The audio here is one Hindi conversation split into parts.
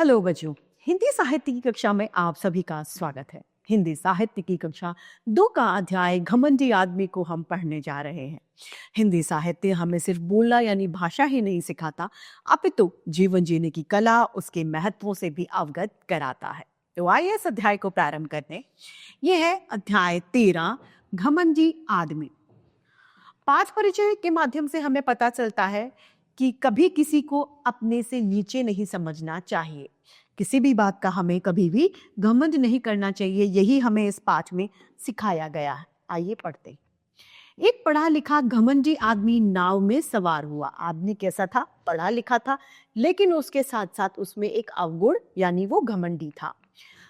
हेलो बच्चों, हिंदी साहित्य की कक्षा में आप सभी का स्वागत है। हिंदी साहित्य की कक्षा 2 का अध्याय घमंडी आदमी को हम पढ़ने जा रहे हैं। हिंदी साहित्य हमें सिर्फ बोलना यानी भाषा ही नहीं सिखाता, अपितु जीवन जीने की कला, उसके महत्वों से भी अवगत कराता है। तो आइए इस अध्याय को प्रारंभ करने। यह है अध्याय 13, घमंडी आदमी। पाठ परिचय के माध्यम से हमें पता चलता है कि कभी किसी को अपने से नीचे नहीं समझना चाहिए। किसी भी बात का हमें कभी भी घमंड नहीं करना चाहिए। यही हमें इस पाठ में सिखाया गया है। आइए पढ़ते हैं। एक पढ़ा लिखा घमंडी आदमी नाव में सवार हुआ। आदमी कैसा था? पढ़ा लिखा था, लेकिन उसके साथ साथ उसमें एक अवगुण यानी वो घमंडी था।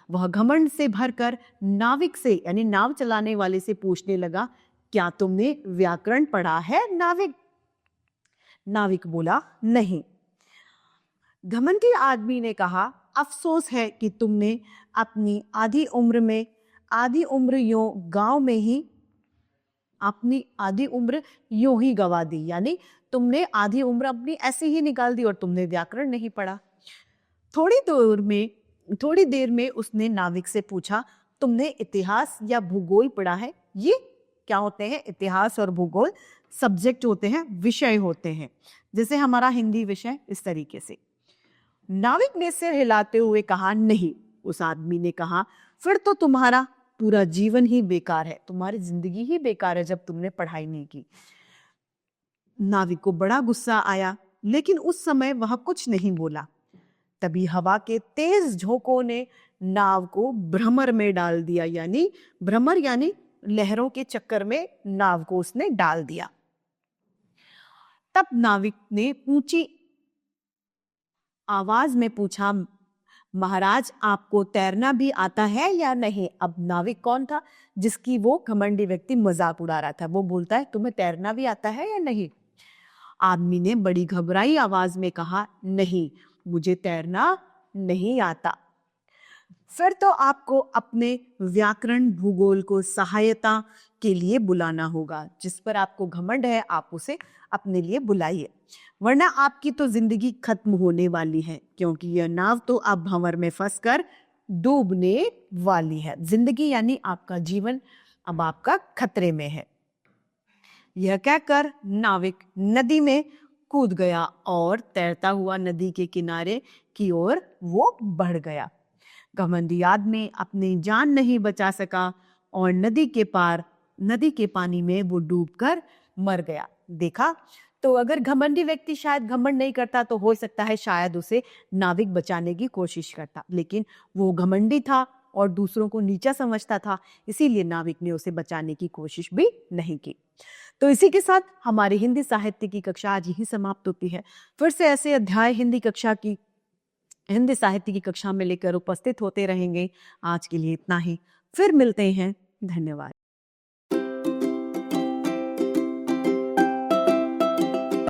वह घमंड से भरकर नाविक से यानी नाव चलाने वाले से पूछने लगा, क्या तुमने व्याकरण पढ़ा है नाविक? नाविक बोला, नहीं। घमंडी आदमी ने कहा, अफसोस है कि तुमने अपनी आधी उम्र यूं ही गवा दी। यानी तुमने आधी उम्र अपनी ऐसे ही निकाल दी और तुमने व्याकरण नहीं पढ़ा। थोड़ी देर में उसने नाविक से पूछा, तुमने इतिहास या भूगोल पढ़ा है? ये क्या होते हैं? इतिहास और भूगोल सब्जेक्ट होते हैं, विषय होते हैं, जैसे हमारा हिंदी विषय। इस तरीके से नाविक ने सिर हिलाते हुए कहा, नहीं। उस आदमी ने कहा, फिर तो तुम्हारा पूरा जीवन ही बेकार है, तुम्हारी जिंदगी ही बेकार है जब तुमने पढ़ाई नहीं की। नाविक को बड़ा गुस्सा आया, लेकिन उस समय वह कुछ नहीं बोला। तभी हवा के तेज झोंकों ने नाव को भ्रमर में डाल दिया। यानी भ्रमर यानी लहरों के चक्कर में नाव को उसने डाल दिया। तब नाविक ने ऊंची आवाज में पूछा, महाराज आपको तैरना भी आता है या नहीं? अब नाविक कौन था? जिसकी वो घमंडी व्यक्ति मजाक उड़ा रहा था। वो बोलता है, तुम्हें तैरना भी आता है या नहीं? आदमी ने बड़ी घबराई आवाज में कहा, नहीं, मुझे तैरना नहीं आता। फिर तो आपको अपने व्याकरण भूगोल को सहायता के लिए बुलाना होगा। जिस पर आपको घमंड है आप उसे अपने लिए बुलाइए, वरना आपकी तो जिंदगी खत्म होने वाली है, क्योंकि यह नाव तो अब भंवर में फंसकर डूबने वाली है। जिंदगी यानी आपका जीवन अब आपका खतरे में है। यह कहकर नाविक नदी में कूद गया और तैरता हुआ नदी के किनारे की ओर वो बढ़ गया। घमंडी आदमी अपनी जान नहीं बचा सका और नदी के पानी में वो डूबकर मर गया। देखा, तो अगर घमंडी व्यक्ति शायद घमंड नहीं करता तो हो सकता है शायद उसे नाविक बचाने की कोशिश करता, लेकिन वो घमंडी था और दूसरों को नीचा समझता था, इसीलिए नाविक ने उसे बचाने की कोशिश भी नहीं की। तो इसी के साथ हमारी हिंदी साहित्य की कक्षा आज यही समाप्त होती है। फिर से ऐसे अध्याय हिंदी साहित्य की कक्षा में लेकर उपस्थित होते रहेंगे। आज के लिए इतना ही, फिर मिलते हैं। धन्यवाद।